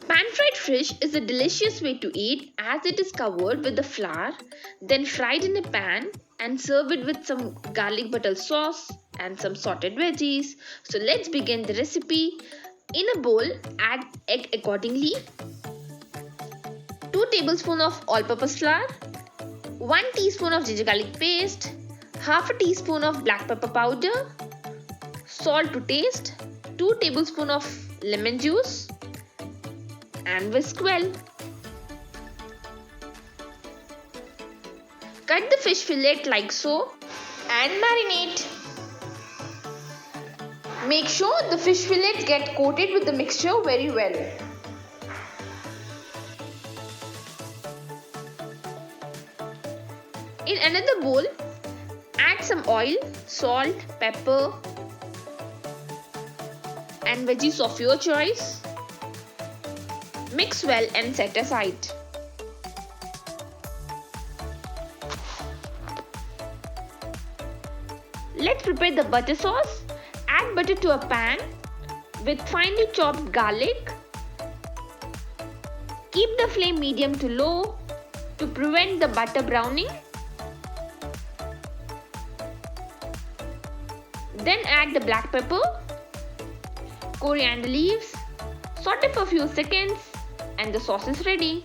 Pan-fried fish is a delicious way to eat as it is covered with the flour, then fried in a pan and serve it with some garlic butter sauce and some sorted veggies. So let's begin the recipe. In a bowl, add egg accordingly, 2 tablespoons of all-purpose flour, 1 teaspoon of ginger garlic paste, half a teaspoon of black pepper powder, salt to taste, 2 tablespoons of lemon juice, and whisk well. Cut the fish fillet like so and marinate. Make sure the fish fillets get coated with the mixture very well. In another bowl, add some oil, salt, pepper and veggies of your choice. Mix well and set aside. Let's prepare the butter sauce. Add butter to a pan with finely chopped garlic. Keep the flame medium to low to prevent the butter browning. Then add the black pepper, coriander leaves, saute for a few seconds and the sauce is ready.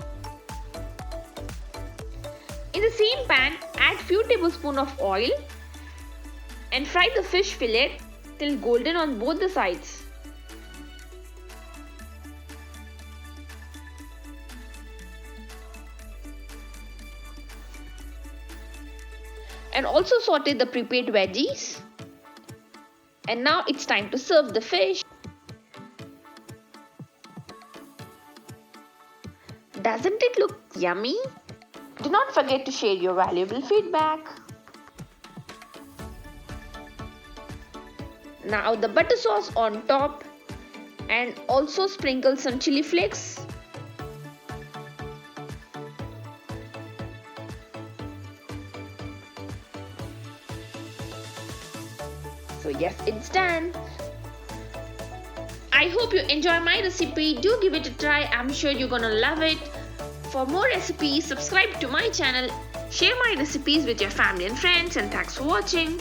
In the same pan, add few tablespoons of oil and fry the fish fillet till golden on both the sides. And also saute the prepared veggies. And now it's time to serve the fish. Doesn't it look yummy? Do not forget to share your valuable feedback. Now the butter sauce on top and also sprinkle some chili flakes. So yes, it's done. I hope you enjoy my recipe. Do give it a try. I'm sure you're gonna love it. For more recipes, subscribe to my channel. Share my recipes with your family and friends, and thanks for watching.